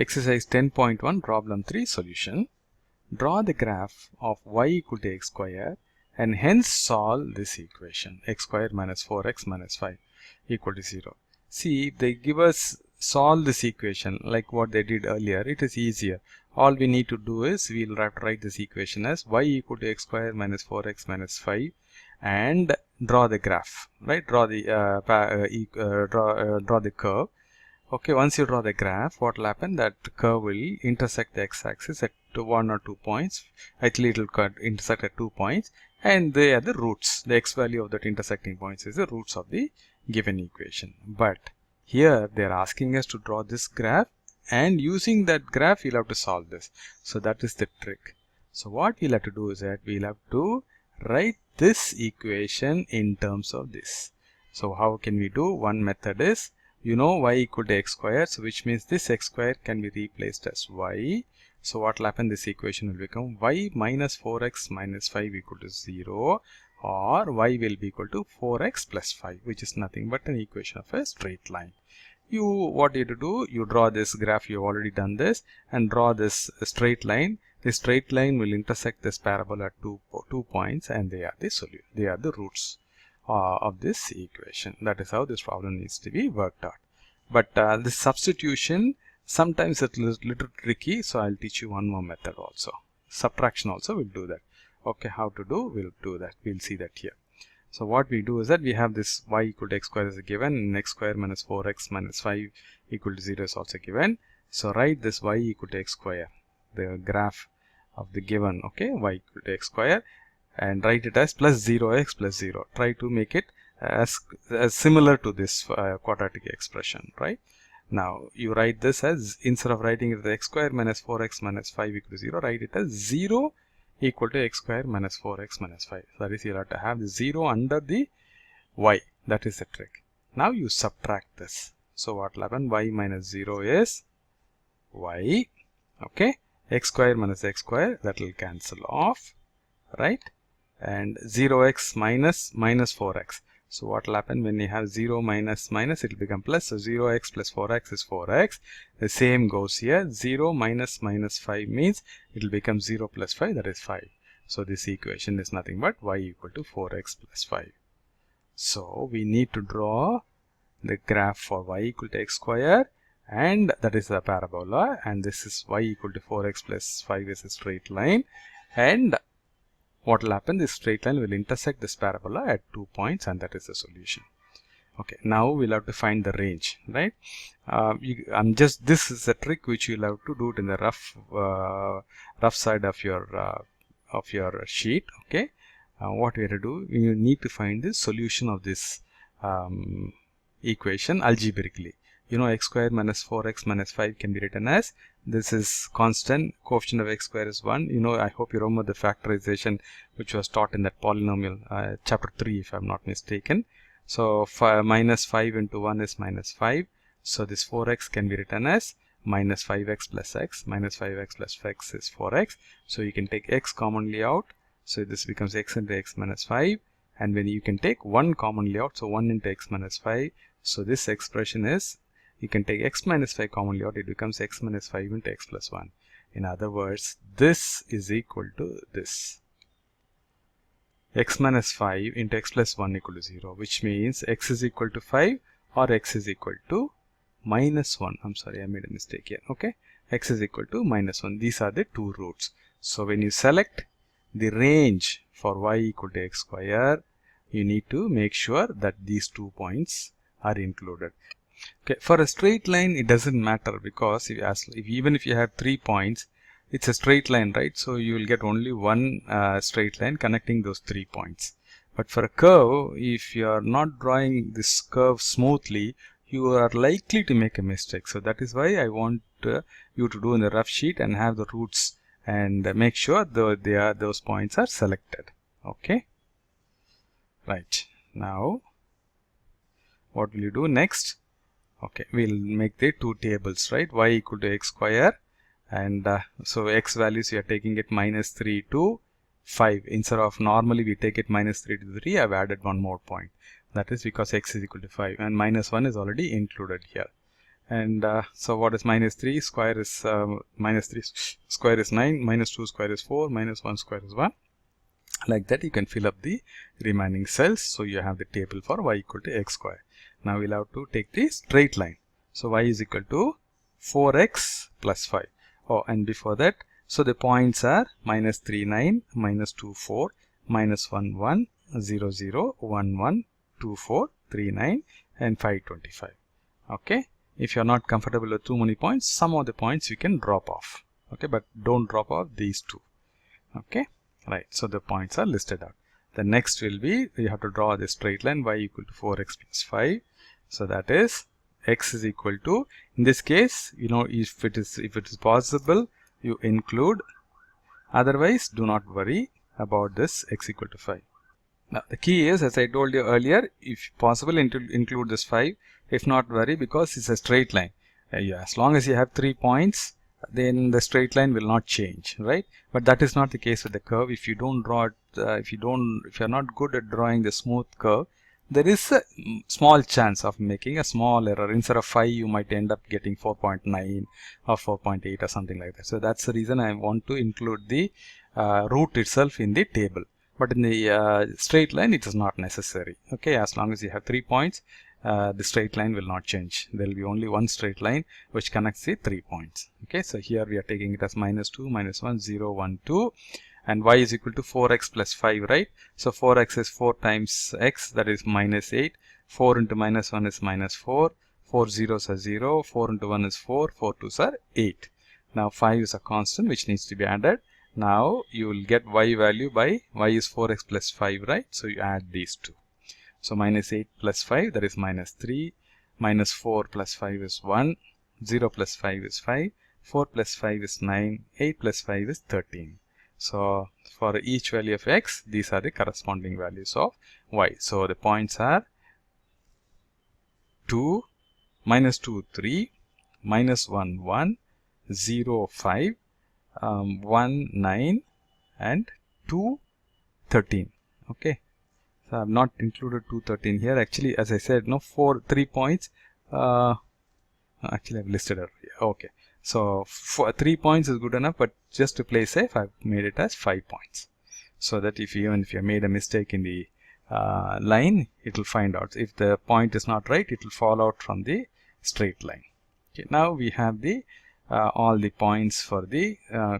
Exercise 10.1 problem 3 solution. Draw the graph of y equal to x square and hence solve this equation x square minus 4x minus 5 equal to 0. See, if they give us solve this equation like what they did earlier, it is easier. All we need to do is we'll have to write this equation as y equal to x square minus 4x minus 5 and draw the graph, right? Draw the draw the curve. Okay, once you draw the graph, what will happen? That the curve will intersect the x-axis at 1 or 2 points. Actually, it will intersect at 2 points, and they are the roots. The x value of that intersecting points is the roots of the given equation. But here they are asking us to draw this graph, and using that graph, we'll have to solve this. So that is the trick. So what we'll have to do is that we'll have to write this equation in terms of this. So how can we do? One method is, you know, y equal to x square, so which means this x square can be replaced as y. So what will happen? This equation will become y minus 4x minus 5 equal to 0, or y will be equal to 4x plus 5, which is nothing but an equation of a straight line. What you have to do, you draw this graph, you have already done this, and draw this straight line. This straight line will intersect this parabola at two points, and they are the solution. They are the roots of this equation. That is how this problem needs to be worked out. But this substitution, sometimes it's a little tricky, so I'll teach you one more method also. Subtraction also we'll do that. Okay, how to do? We'll do that. We'll see that here. So what we do is that we have this y equal to x square is given, and x square minus 4x minus 5 equal to 0 is also given. So write this y equal to x square, the graph of the given, okay, y equal to x square, and write it as plus 0x plus 0. Try to make it as similar to this quadratic expression, right? Now you write this as, instead of writing it as x square minus 4x minus 5 equal to 0, write it as 0 equal to x square minus 4x minus 5. That is, you have to have the 0 under the y. That is the trick. Now you subtract this. So what will happen? Y minus 0 is y. Okay, x square minus x square, that will cancel off, right? And 0x minus 4x. So what will happen when you have 0 minus minus, it will become plus. So 0x plus 4x is 4x. The same goes here. 0 minus minus 5 means it will become 0 plus 5, that is 5. So this equation is nothing but y equal to 4x plus 5. So we need to draw the graph for y equal to x square, and that is the parabola, and this is y equal to 4x plus 5 is a straight line, and what will happen? This straight line will intersect this parabola at 2 points, and that is the solution. Okay, now we'll have to find the range, right? This is a trick which you'll have to do it in the rough side of your sheet. Okay, what we have to do, you need to find the solution of this equation algebraically. You know, x square minus 4x minus 5 can be written as, this is constant, coefficient of x square is 1. You know, I hope you remember the factorization which was taught in that polynomial, chapter 3 if I'm not mistaken. So minus 5 into 1 is minus 5. So this 4x can be written as minus 5x plus x. Minus 5x plus x is 4x. So you can take x commonly out. So this becomes x into x minus 5. And when you can take 1 commonly out, so 1 into x minus 5. So this expression is, you can take x minus 5 commonly out, it becomes x minus 5 into x plus 1. In other words, this is equal to this. X minus 5 into x plus 1 equal to 0, which means x is equal to 5 or x is equal to minus 1. I'm sorry, I made a mistake here. Okay, x is equal to minus 1. These are the two roots. So when you select the range for y equal to x square, you need to make sure that these 2 points are included. Okay, for a straight line, it doesn't matter, because even if you have 3 points, it's a straight line, right? So you will get only one straight line connecting those 3 points. But for a curve, if you are not drawing this curve smoothly, you are likely to make a mistake. So that is why I want you to do in the rough sheet and have the roots and make sure those points are selected. Okay, right. Now what will you do next? Okay, we'll make the two tables, right? Y equal to x square, and so x values, we are taking it minus 3 to 5. Instead of normally we take it minus 3 to 3, I've added one more point. That is because x is equal to 5, and minus 1 is already included here. And so what is minus 3 square is minus 3 square is 9, minus 2 square is 4, minus 1 square is 1. Like that you can fill up the remaining cells. So you have the table for y equal to x square. Now we'll have to take the straight line. So y is equal to 4x plus 5. Oh, and before that, so the points are minus 3 9, minus 2 4, minus 1 1, 0 0, 1 1, 2 4, 3 9 and 5 25. Okay, if you're not comfortable with too many points, some of the points you can drop off. Okay, but don't drop off these two. Okay, right, so the points are listed out. The next will be, you have to draw the straight line y equal to 4x plus 5. So that is x is equal to, in this case, you know, if it is possible, you include, otherwise do not worry about this x equal to 5. Now the key is, as I told you earlier, if possible include this 5, if not worry, because it's a straight line. Yeah, as long as you have 3 points, then the straight line will not change, right? But that is not the case with the curve. If you don't draw it, if you're not good at drawing the smooth curve, there is a small chance of making a small error. Instead of 5, you might end up getting 4.9 or 4.8 or something like that. So that's the reason I want to include the root itself in the table. But in the straight line, it is not necessary. Okay, as long as you have 3 points, the straight line will not change. There will be only one straight line which connects the 3 points. Okay, so here we are taking it as minus 2, minus 1, 0, 1, 2. And y is equal to 4x plus 5, right? So 4x is 4 times x, that is minus 8. 4 into minus 1 is minus 4. 4 zeros are 0. 4 into 1 is 4. 4 twos are 8. Now 5 is a constant which needs to be added. Now you will get y value by, y is 4x plus 5, right? So you add these two. So minus 8 plus 5, that is minus 3. Minus 4 plus 5 is 1. 0 plus 5 is 5. 4 plus 5 is 9. 8 plus 5 is 13. So for each value of x, these are the corresponding values of y. So the points are 2, minus 2, 3, minus 1, 1, 0, 5, 1, 9 and 2, 13. Okay. So I have not included 2, 13 here. Actually, as I said, no, 3 points. Actually, I've listed it. Okay. So 3 points is good enough, but just to play safe, I've made it as 5 points. So that even if you made a mistake in the line, it will find out. If the point is not right, it will fall out from the straight line. Okay. Now we have the all the points for the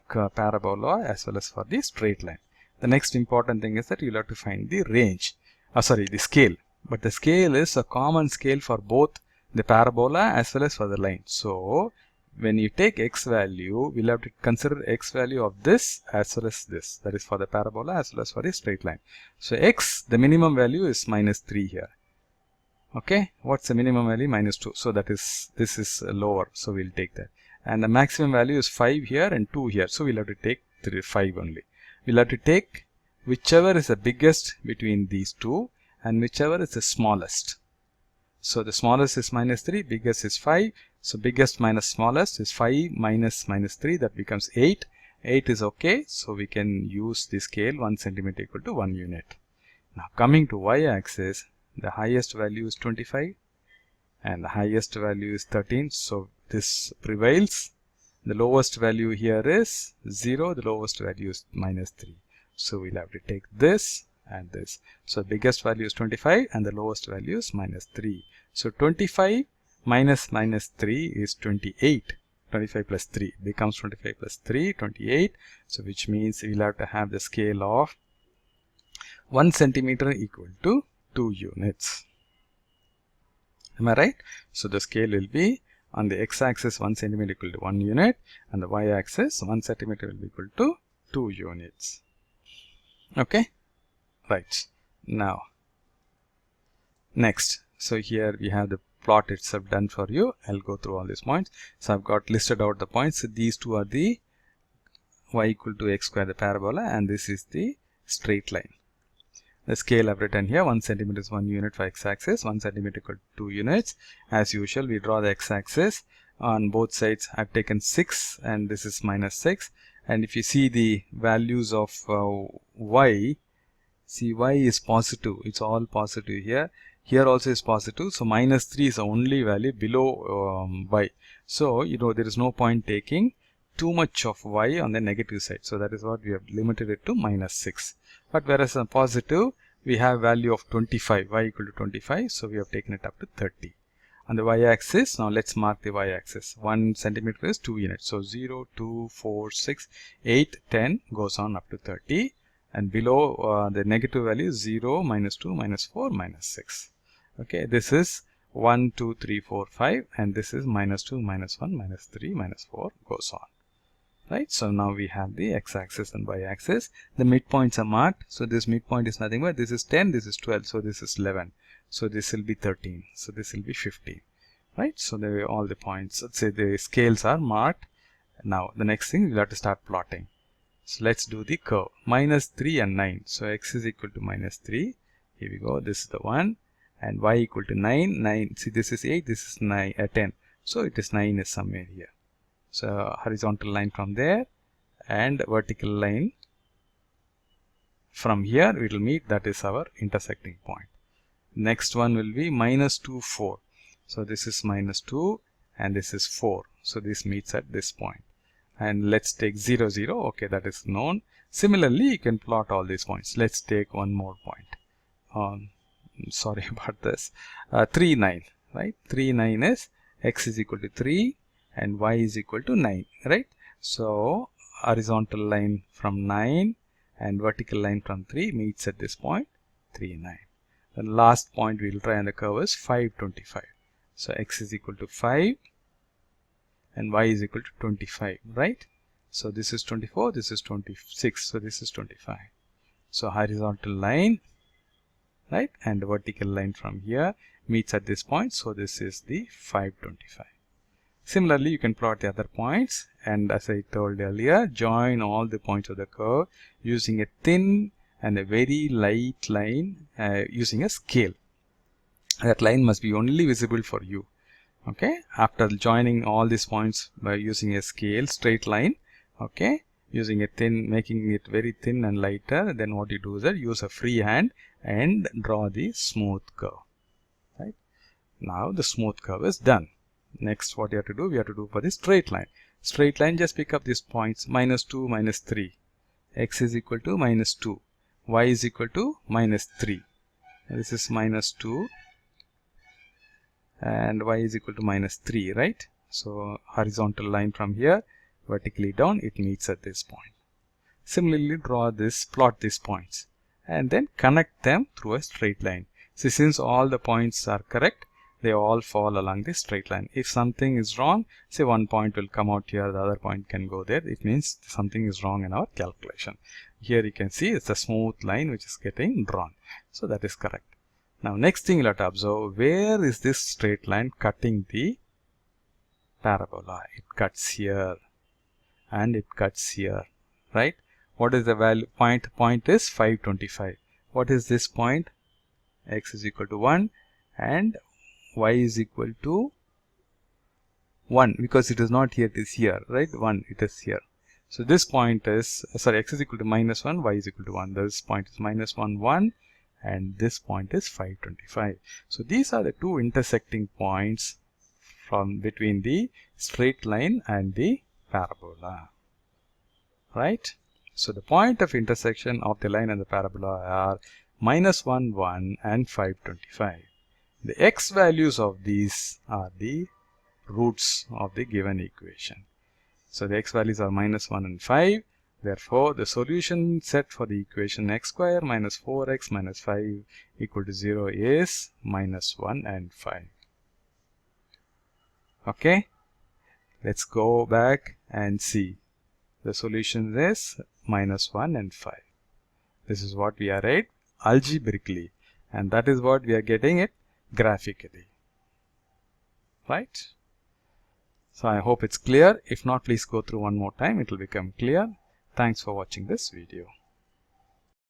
parabola as well as for the straight line. The next important thing is that you'll have to find the range. The scale. But the scale is a common scale for both the parabola as well as for the line. So when you take x value, we'll have to consider x value of this as well as this. That is for the parabola as well as for the straight line. So x, the minimum value is minus 3 here. Okay, what's the minimum value? Minus 2. So that is, this is lower. So we'll take that. And the maximum value is 5 here and 2 here. So we'll have to take 5 only. We'll have to take whichever is the biggest between these two and whichever is the smallest. So the smallest is minus 3, biggest is 5. So biggest minus smallest is 5 minus 3, that becomes 8. 8 is okay. So we can use the scale 1 centimeter equal to 1 unit. Now coming to y-axis, the highest value is 25 and the highest value is 13. So this prevails. The lowest value here is 0. The lowest value is minus 3. So we'll have to take this and this. So biggest value is 25 and the lowest value is minus 3. So 25 minus 3 is 28. 25 plus 3 becomes 25 plus 3, 28. So which means we'll have to have the scale of 1 centimeter equal to 2 units. Am I right? So the scale will be on the x-axis 1 centimeter equal to 1 unit and the y-axis 1 centimeter will be equal to 2 units. Okay, right. Now next, so here we have the plot itself done for you. I'll go through all these points. So I've got listed out the points. So these two are the y equal to x square, the parabola, and this is the straight line. The scale I've written here, 1 centimeter is 1 unit for x-axis, 1 centimeter equal to 2 units. As usual, we draw the x-axis. On both sides, I've taken 6 and this is minus 6. And if you see the values of y, see y is positive. It's all positive here. Here also is positive, so minus 3 is the only value below y. So there is no point taking too much of y on the negative side. So that is what we have limited it to minus 6. But whereas on positive, we have value of 25, y equal to 25, so we have taken it up to 30. On the y-axis, now let's mark the y-axis. 1 centimeter is 2 units. So 0, 2, 4, 6, 8, 10 goes on up to 30. And below the negative value is 0, minus 2, minus 4, minus 6. Okay, this is 1, 2, 3, 4, 5. And this is minus 2, minus 1, minus 3, minus 4 goes on. Right, so now we have the x-axis and y-axis. The midpoints are marked. So this midpoint is nothing but this is 10, this is 12, so this is 11. So this will be 13, so this will be 15. Right, so all the points, let's say the scales are marked. Now the next thing, we'll have to start plotting. So let's do the curve. Minus 3 and 9. So x is equal to minus 3. Here we go, this is the one. And y equal to 9. 9, see this is 8, this is 9, 10. So it is 9 is somewhere here. So horizontal line from there and vertical line from here we will meet, that is our intersecting point. Next one will be minus 2, 4. So this is minus 2 and this is 4. So this meets at this point. And let's take 0, 0. Okay, that is known. Similarly, you can plot all these points. Let's take one more point. Sorry about this. 3, 9. Right? 3, 9 is x is equal to 3 and y is equal to 9. Right? So horizontal line from 9 and vertical line from 3 meets at this point 3, 9. The last point we will try on the curve is 5, 25. So x is equal to 5 and y is equal to 25, right? So this is 24, this is 26, so this is 25. So horizontal line, right, and the vertical line from here meets at this point, so this is the 525. Similarly, you can plot the other points, and as I told earlier, join all the points of the curve using a thin and a very light line using a scale. That line must be only visible for you. Okay, after joining all these points by using a scale, straight line, okay, using a thin, making it very thin and lighter, then what you do is that use a free hand and draw the smooth curve. Right, now the smooth curve is done. Next, what you have to do, we have to do for the straight line. Straight line, just pick up these points, minus 2, minus 3. X is equal to minus 2. Y is equal to minus 3. This is minus 2. And y is equal to minus 3, right? So horizontal line from here, vertically down, it meets at this point. Similarly, plot these points and then connect them through a straight line. See, since all the points are correct, they all fall along the straight line. If something is wrong, say one point will come out here, the other point can go there, it means something is wrong in our calculation. Here you can see it's a smooth line which is getting drawn. So that is correct. Now next thing you have to observe, where is this straight line cutting the parabola? It cuts here and it cuts here, right? What is the value? Point is 525. What is this point? X is equal to 1 and y is equal to 1, because it is not here, it is here, right? 1, it is here. So this point is, sorry, x is equal to minus 1, y is equal to 1. This point is minus 1, 1. And this point is 525. So these are the two intersecting points from between the straight line and the parabola, right? So the point of intersection of the line and the parabola are minus 1, 1 and 525. The x values of these are the roots of the given equation. So the x values are minus 1 and 5. Therefore, the solution set for the equation x square minus 4x minus 5 equal to 0 is minus 1 and 5. Okay, let's go back and see. The solution is minus 1 and 5. This is what we are at algebraically, and that is what we are getting it graphically. Right? So I hope it's clear. If not, please go through one more time. It will become clear. Thanks for watching this video.